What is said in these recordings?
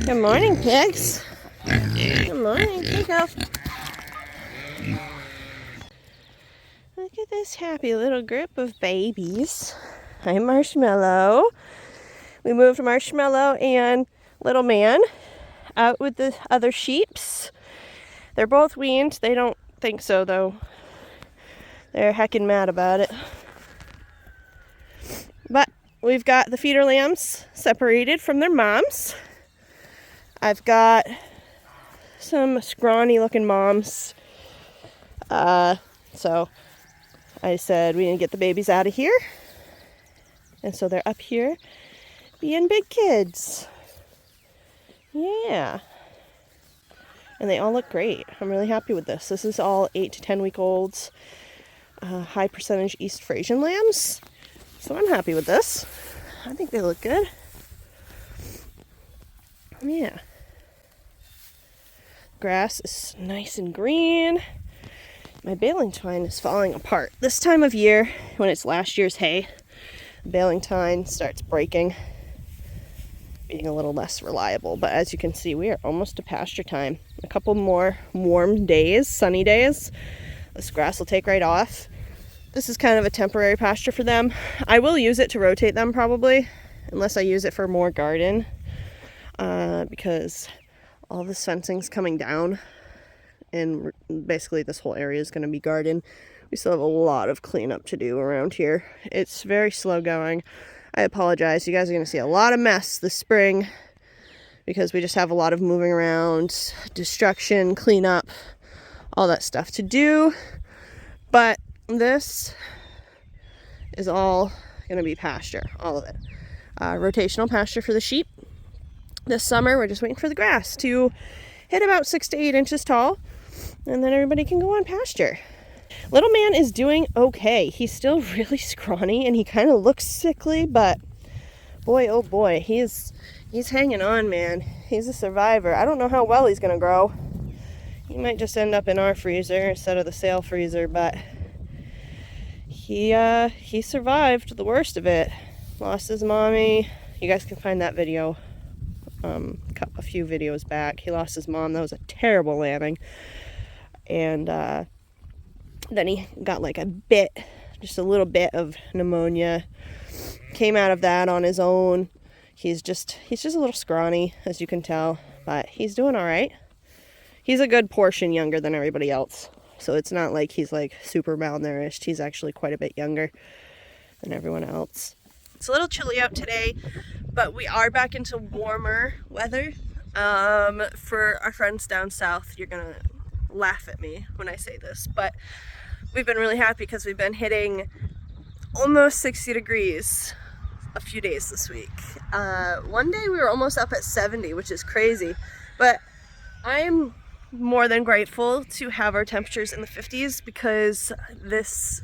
Good morning, pigs. Good morning. Here you go. Look at this happy little group of babies. Hi, Marshmallow. We moved Marshmallow and Little Man out with the other sheeps. They're both weaned. They don't think so, though. They're heckin' mad about it. But we've got the feeder lambs separated from their moms. I've got some scrawny looking moms. So I said we need to get the babies out of here. And so they're up here being big kids. Yeah. And they all look great. I'm really happy with this. This is all 8 to 10 week olds. High percentage East Frisian lambs. So I'm happy with this. I think they look good. Yeah. Grass is nice and green. My baling twine is falling apart. This time of year, when it's last year's hay, the baling twine starts breaking, being a little less reliable. But as you can see, we are almost to pasture time. A couple more warm days, sunny days, this grass will take right off. This is kind of a temporary pasture for them. I will use it to rotate them probably, unless I use it for more garden, because all this fencing's coming down and basically this whole area is going to be garden. We still have a lot of cleanup to do around here. It's very slow going. I apologize. You guys are going to see a lot of mess this spring because we just have a lot of moving around, destruction, cleanup, all that stuff to do. But this is all going to be pasture, all of it. Rotational pasture for the sheep. This summer, we're just waiting for the grass to hit about 6 to 8 inches tall, and then everybody can go on pasture. Little Man is doing okay. He's still really scrawny, and he kind of looks sickly, but boy, oh boy, he's hanging on, man. He's a survivor. I don't know how well he's going to grow. He might just end up in our freezer instead of the sale freezer, but he survived the worst of it. Lost his mommy. You guys can find that video a few videos back. He lost his mom. That was a terrible lambing. And then he got like just a little bit of pneumonia. Came out of that on his own. He's just a little scrawny, as you can tell, but he's doing all right. He's a good portion younger than everybody else. So it's not like he's like super malnourished. He's actually quite a bit younger than everyone else. It's a little chilly out today, but we are back into warmer weather. For our friends down south, you're gonna laugh at me when I say this, but we've been really happy because we've been hitting almost 60 degrees a few days this week. One day we were almost up at 70, which is crazy, but I'm more than grateful to have our temperatures in the 50s because this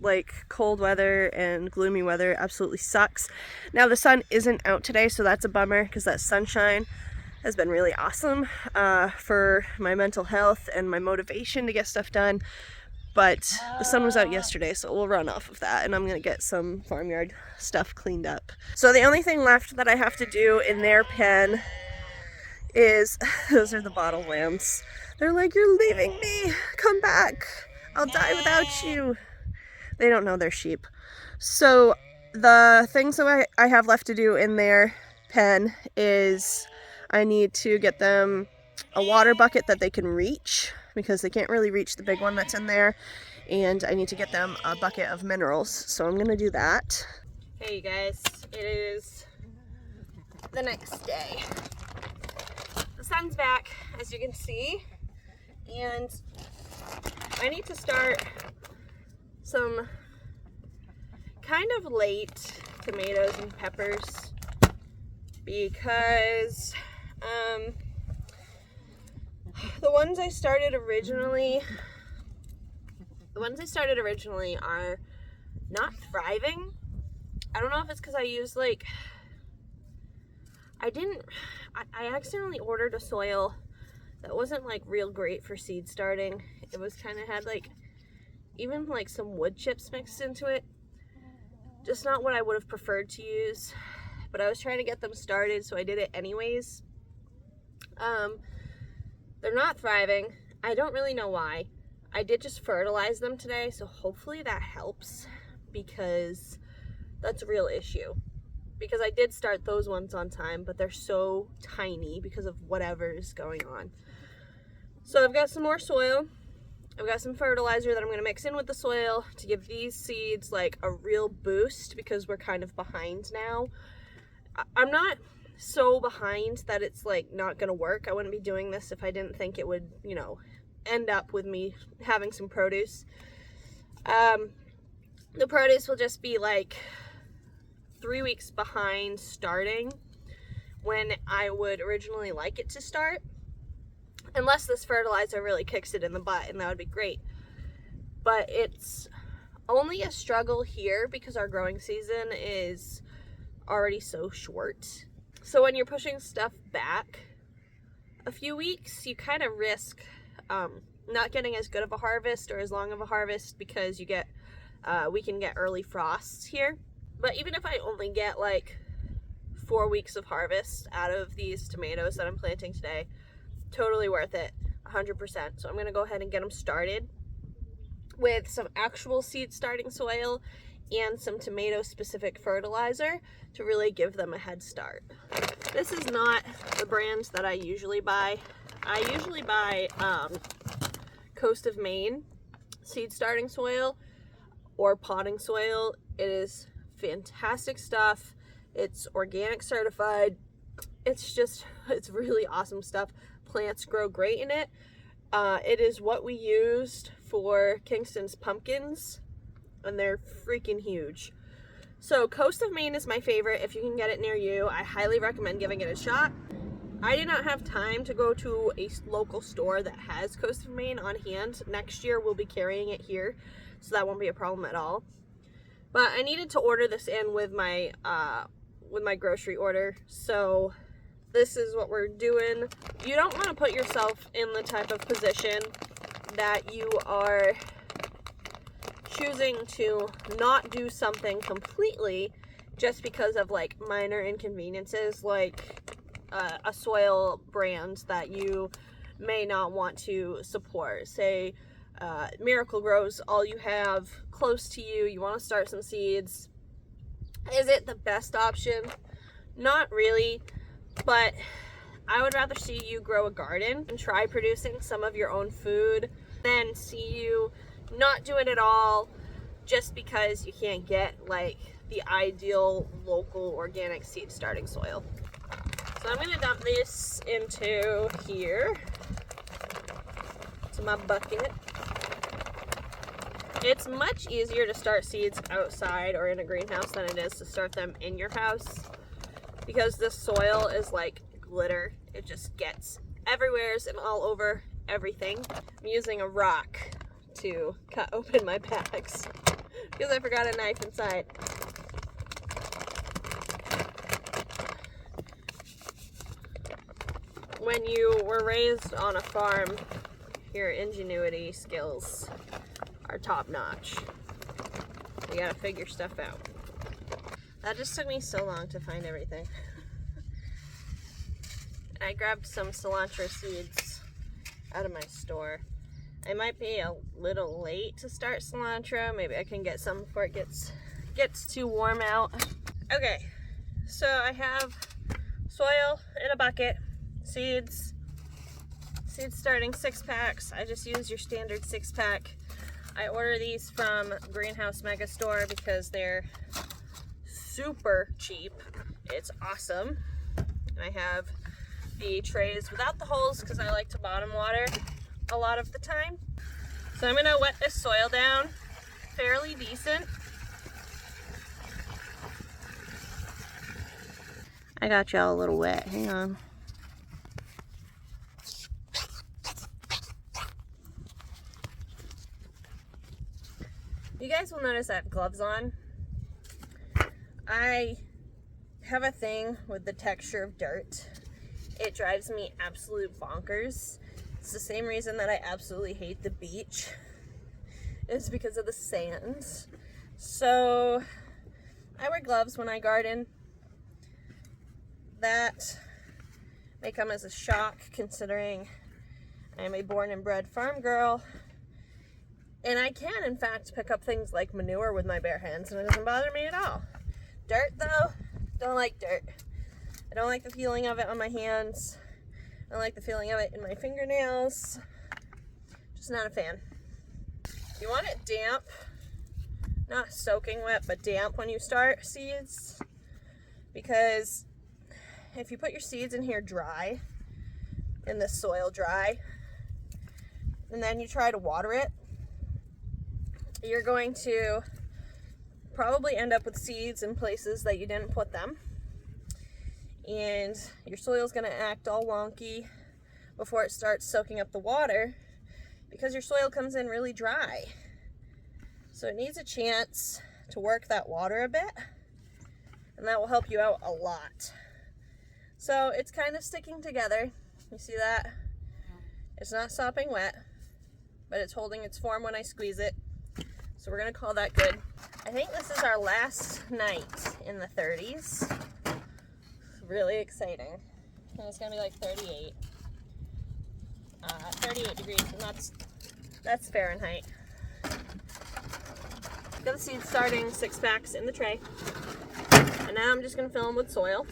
like cold weather and gloomy weather absolutely sucks. Now the sun isn't out today, so that's a bummer because that sunshine has been really awesome for my mental health and my motivation to get stuff done. But the sun was out yesterday, so we'll run off of that, and I'm gonna get some farmyard stuff cleaned up. So the only thing left that I have to do in their pen is, those are the bottle lambs. They're like, you're leaving me, come back, I'll die without you. They don't know they're sheep. So the things that I have left to do in their pen is I need to get them a water bucket that they can reach because they can't really reach the big one that's in there, and I need to get them a bucket of minerals, so I'm gonna do that. Hey you guys, it is the next day. The sun's back, as you can see, and I need to start some kind of late tomatoes and peppers because the ones I started originally are not thriving. I don't know if it's because I used I accidentally ordered a soil that wasn't like real great for seed starting. It was kind of had like even like some wood chips mixed into it. Just not what I would have preferred to use, but I was trying to get them started, so I did it anyways. They're not thriving. I don't really know why. I did just fertilize them today, so hopefully that helps, because that's a real issue. Because I did start those ones on time, but they're so tiny because of whatever is going on. So I've got some more soil. I've got some fertilizer that I'm going to mix in with the soil to give these seeds like a real boost, because we're kind of behind now. I'm not so behind that it's like not going to work. I wouldn't be doing this if I didn't think it would, you know, end up with me having some produce. The produce will just be like 3 weeks behind starting when I would originally like it to start, unless this fertilizer really kicks it in the butt, and that would be great. But it's only a struggle here because our growing season is already so short. So when you're pushing stuff back a few weeks, you kind of risk not getting as good of a harvest or as long of a harvest, because you get we can get early frosts here. But even if I only get like 4 weeks of harvest out of these tomatoes that I'm planting today, totally worth it, 100%. So I'm gonna go ahead and get them started with some actual seed starting soil and some tomato specific fertilizer to really give them a head start. This is not the brand that I usually buy. I usually buy Coast of Maine seed starting soil or potting soil. It is fantastic stuff. It's organic certified. It's really awesome stuff. Plants grow great in it. It is what we used for Kingston's pumpkins, and they're freaking huge. So Coast of Maine is my favorite. If you can get it near you, I highly recommend giving it a shot. I did not have time to go to a local store that has Coast of Maine on hand. Next year we'll be carrying it here, so that won't be a problem at all. But I needed to order this in with my grocery order, so this is what we're doing. You don't want to put yourself in the type of position that you are choosing to not do something completely just because of like minor inconveniences, like a soil brand that you may not want to support. Say Miracle Grows all you have close to you, you want to start some seeds. Is it the best option? Not really, but I would rather see you grow a garden and try producing some of your own food than see you not do it at all just because you can't get like the ideal local organic seed starting soil. So I'm gonna dump this into here, to my bucket. It's much easier to start seeds outside or in a greenhouse than it is to start them in your house, because the soil is like glitter. It just gets everywhere and all over everything. I'm using a rock to cut open my bags because I forgot a knife inside. When you were raised on a farm, your ingenuity skills are top notch. You gotta figure stuff out. That just took me so long to find everything. I grabbed some cilantro seeds out of my store. I might be a little late to start cilantro. Maybe I can get some before it gets too warm out. Okay, so I have soil in a bucket, seeds starting 6-packs. I just use your standard 6-pack. I order these from Greenhouse Mega Store because they're super cheap. It's awesome. And I have the trays without the holes because I like to bottom water a lot of the time. So I'm gonna wet this soil down fairly decent. I got y'all a little wet, hang on. You guys will notice I have gloves on. I have a thing with the texture of dirt. It drives me absolute bonkers. It's the same reason that I absolutely hate the beach. It's because of the sand. So I wear gloves when I garden. That May come as a shock considering I am a born and bred farm girl. And I can, in fact, pick up things like manure with my bare hands, and it doesn't bother me at all. Dirt, though, don't like dirt. I don't like the feeling of it on my hands. I don't like the feeling of it in my fingernails. Just not a fan. You want it damp, not soaking wet, but damp when you start seeds, because if you put your seeds in here dry, in this soil dry, and then you try to water it, you're going to probably end up with seeds in places that you didn't put them, and your soil's going to act all wonky before it starts soaking up the water, because your soil comes in really dry. So it needs a chance to work that water a bit, and that will help you out a lot. So it's kind of sticking together. You see that? It's not sopping wet, but it's holding its form when I squeeze it. So we're gonna call that good. I think this is our last night in the 30s. Really exciting. And it's gonna be like 38. 38 degrees, and that's Fahrenheit. Got the seeds starting, 6 packs in the tray. And now I'm just gonna fill them with soil.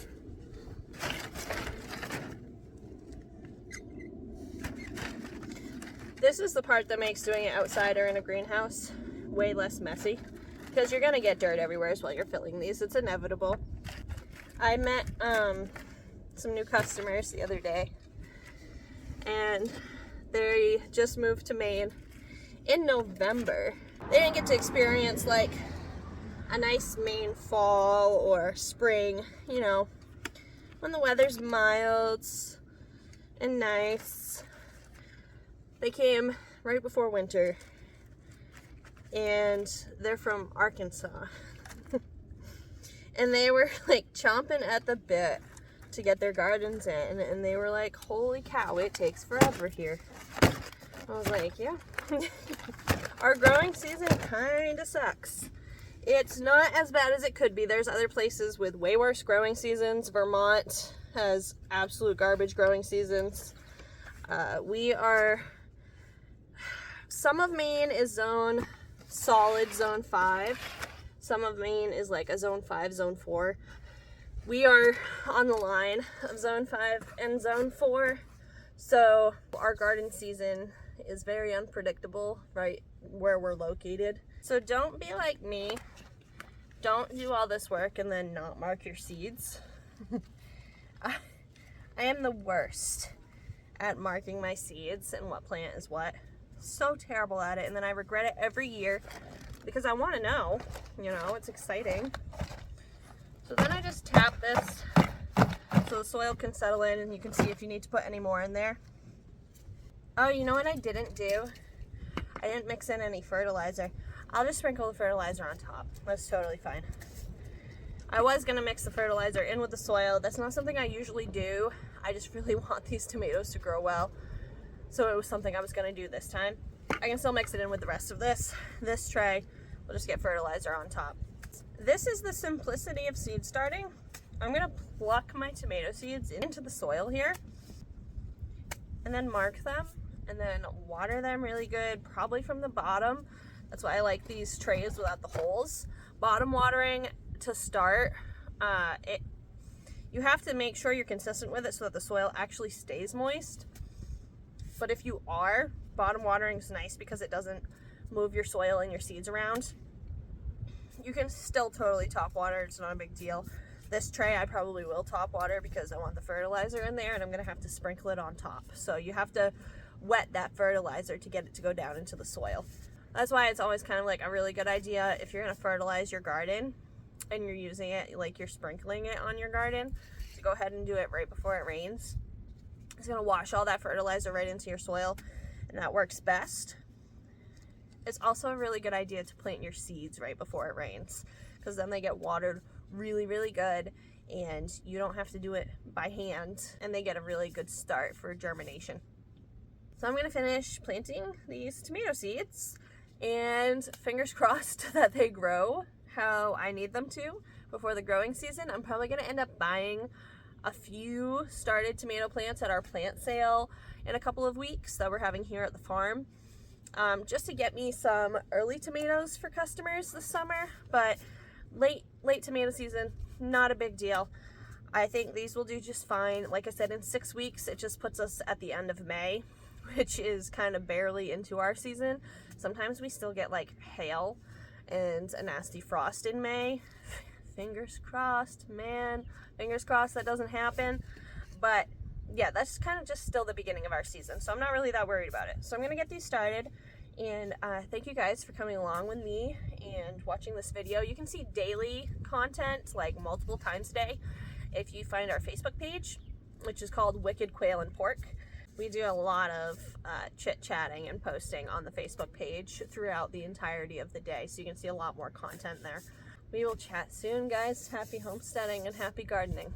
This is the part that makes doing it outside or in a greenhouse way less messy, because you're gonna get dirt everywhere while you're filling these. It's inevitable. I met some new customers the other day, and they just moved to Maine in November. They didn't get to experience like a nice Maine fall or spring, you know, when the weather's mild and nice. They came right before winter, and they're from Arkansas. And they were like chomping at the bit to get their gardens in, and they were like, holy cow, it takes forever here. I was like, yeah. Our growing season kind of sucks. It's not as bad as it could be. There's other places with way worse growing seasons. Vermont has absolute garbage growing seasons. Some of Maine is solid zone 5. Some of Maine is like a zone 5, zone 4. We are on the line of zone 5 and zone 4. So our garden season is very unpredictable right where we're located. So don't be like me. Don't do all this work and then not mark your seeds. I am the worst at marking my seeds and what plant is what. So terrible at it, and then I regret it every year because I want to know, you know, it's exciting. So then I just tap this so the soil can settle in, and you can see if you need to put any more in there. Oh, you know what I didn't do? I didn't mix in any fertilizer. I'll just sprinkle the fertilizer on top. That's totally fine. I was gonna mix the fertilizer in with the soil. That's not something I usually do. I just really want these tomatoes to grow well. So it was something I was gonna do this time. I can still mix it in with the rest of this tray. We'll just get fertilizer on top. This is the simplicity of seed starting. I'm gonna pluck my tomato seeds into the soil here and then mark them and then water them really good, probably from the bottom. That's why I like these trays without the holes. Bottom watering to start. You have to make sure you're consistent with it so that the soil actually stays moist. But if you are, bottom watering is nice because it doesn't move your soil and your seeds around. You can still totally top water, it's not a big deal. This tray I probably will top water because I want the fertilizer in there, and I'm gonna have to sprinkle it on top. So you have to wet that fertilizer to get it to go down into the soil. That's why it's always kind of like a really good idea if you're gonna fertilize your garden and you're using it, like you're sprinkling it on your garden, to go ahead and do it right before it rains. It's gonna wash all that fertilizer right into your soil, and that works best. It's also a really good idea to plant your seeds right before it rains, because then they get watered really, really good, and you don't have to do it by hand, and they get a really good start for germination. So I'm gonna finish planting these tomato seeds, and fingers crossed that they grow how I need them to before the growing season. I'm probably gonna end up buying a few started tomato plants at our plant sale in a couple of weeks that we're having here at the farm, just to get me some early tomatoes for customers this summer. But late tomato season, not a big deal. I think these will do just fine. Like I said, in 6 weeks, it just puts us at the end of May, which is kind of barely into our season. Sometimes we still get like hail and a nasty frost in May. Fingers crossed, man. Fingers crossed that doesn't happen. But yeah, that's kind of just still the beginning of our season, so I'm not really that worried about it. So I'm gonna get these started, and thank you guys for coming along with me and watching this video. You can see daily content, like multiple times a day, if you find our Facebook page, which is called Wicked Quail and Pork. We do a lot of chit-chatting and posting on the Facebook page throughout the entirety of the day, so you can see a lot more content there. We will chat soon, guys. Happy homesteading and happy gardening.